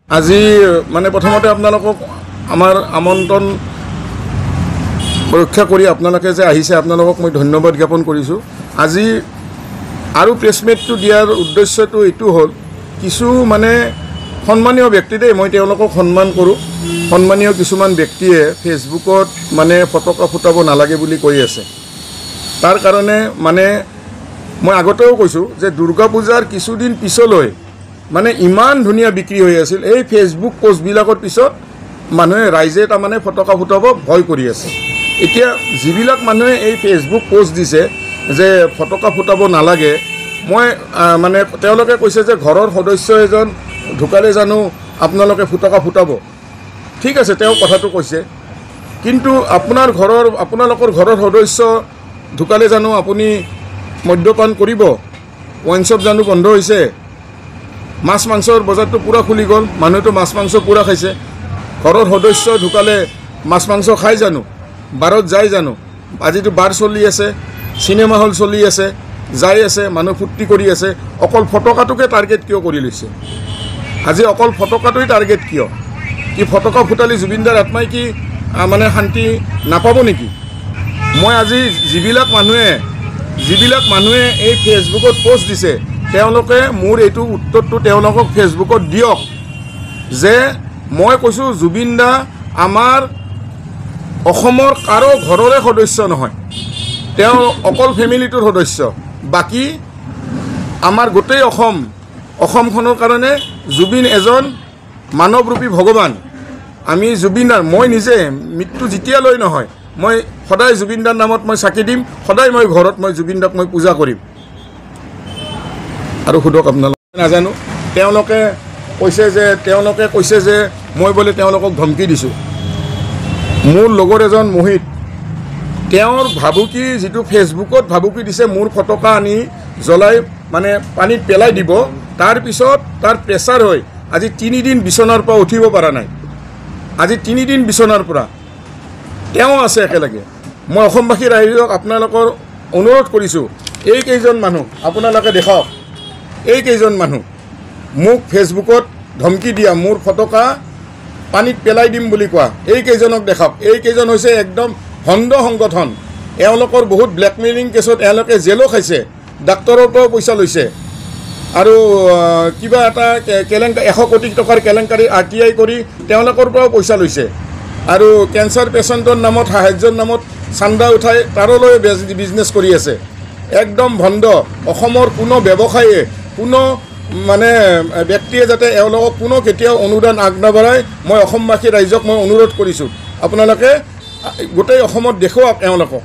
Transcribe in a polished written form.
আজি মানে প্ৰথমতে আপোনালোকক আমাৰ আমন্ত্ৰণ ৰক্ষা কৰি আপোনালোকে যে আহিছে আপোনালোকক মই ধন্যবাদ জ্ঞাপন কৰিছোঁ। আজি আৰু প্ৰেছমিটটো দিয়াৰ উদ্দেশ্যটো এইটো হ'ল কিছু মানে সন্মানীয় ব্যক্তি দেই, মই তেওঁলোকক সন্মান কৰোঁ। সন্মানীয় কিছুমান ব্যক্তিয়ে ফেচবুকত মানে ফটকা ফুটাব নালাগে বুলি কৈ আছে। তাৰ কাৰণে মানে মই আগতেও কৈছোঁ যে দুৰ্গা পূজাৰ কিছুদিন পিছলৈ মানে ইমান ধুনীয়া বিক্ৰী হৈ আছিল। এই ফেচবুক পোষ্টবিলাকৰ পিছত মানুহে ৰাইজে তাৰমানে ফটকা ফুটাব ভয় কৰি আছে। এতিয়া যিবিলাক মানুহে এই ফেচবুক পোষ্ট দিছে যে ফটকা ফুটাব নালাগে, মই মানে তেওঁলোকে কৈছে যে ঘৰৰ সদস্য এজন ঢুকালে জানো আপোনালোকে ফটকা ফুটাব। ঠিক আছে, তেওঁ কথাটো কৈছে, কিন্তু আপোনালোকৰ ঘৰৰ সদস্য ঢুকালে জানো আপুনি মদ্যপান কৰিব? ৱাইন শ্বপ জানো বন্ধ হৈছে? মাছ মাংসৰ বজাৰটো পূৰা খুলি গ'ল, মানুহেতো মাছ মাংস পূৰা খাইছে। ঘৰৰ সদস্য ঢুকালে মাছ মাংস খাই জানো? বাৰত যায় জানো? আজিতো বাৰ চলি আছে, চিনেমা হল চলি আছে, যাই আছে, মানুহ ফূৰ্তি কৰি আছে। অকল ফটকাটোকে টাৰ্গেট কিয় কৰি লৈছে? আজি অকল ফটকাটোৱেই টাৰ্গেট কিয়? কি ফটকা ফুটালি জুবিনদাৰ আত্মাই কি মানে শান্তি নাপাব নেকি? মই আজি যিবিলাক মানুহে এই ফেচবুকত পোষ্ট দিছে তেওঁলোকে মোৰ এইটো উত্তৰটো তেওঁলোকক ফেচবুকত দিয়ক যে মই কৈছোঁ জুবিন দা আমাৰ অসমৰ কাৰো ঘৰৰে সদস্য নহয়, তেওঁ অকল ফেমিলিটোৰ সদস্য। বাকী আমাৰ গোটেই অসমখনৰ কাৰণে জুবিন এজন মানৱৰূপী ভগৱান। আমি জুবিনদাৰ, মই নিজে মৃত্যু যেতিয়ালৈ নহয় মই সদায় জুবিনদাৰ নামত মই চাকি দিম, সদায় মই ঘৰত মই জুবিনদাক মই পূজা কৰিম। আৰু সোধক আপোনালোকে, নাজানো। তেওঁলোকে কৈছে যে মই বোলে তেওঁলোকক ধমকি দিছোঁ। মোৰ লগৰ এজন মোহিত, তেওঁৰ ভাবুকি যিটো ফেচবুকত ভাবুকি দিছে মোৰ ফটকা আনি জ্বলাই মানে পানীত পেলাই দিব, তাৰপিছত তাৰ প্ৰেছাৰ হৈ আজি 3 দিন বিচনাৰ পৰা উঠিব পৰা নাই। আজি 3 দিন বিচনাৰ পৰা তেওঁ আছে একেলগে। মই অসমবাসী ৰাইজক আপোনালোকৰ অনুৰোধ কৰিছোঁ, এইকেইজন মানুহ আপোনালোকে দেখাওক, এইকেইজন মানুহ মোক ফেচবুকত ধমকি দিয়া, মোৰ ফটকা পানীত পেলাই দিম বুলি কোৱা, এইকেইজনক দেখাওক। এইকেইজন হৈছে একদম ভণ্ড সংগঠন। এওঁলোকৰ বহুত ব্লেকমেইলিং কেছত এওঁলোকে জেলো খাইছে, ডাক্তৰৰ পৰাও পইচা লৈছে, আৰু কিবা এটা 100 কোটি টকাৰ কেলেংকাৰী RTI কৰি তেওঁলোকৰ পৰাও পইচা লৈছে, আৰু কেঞ্চাৰ পেচেণ্টৰ নামত সাহায্যৰ নামত চান্দা উঠাই তাৰলৈ বিজনেছ কৰি আছে। একদম ভণ্ড। অসমৰ কোনো ব্যৱসায়ীয়ে কোনো মানে ব্যক্তিয়ে যাতে এওঁলোকক কোনো কেতিয়াও অনুদান আগনবঢ়ায়, মই অসমবাসী ৰাইজক মই অনুৰোধ কৰিছোঁ, আপোনালোকে গোটেই অসমত দেখুৱাওক এওঁলোকক।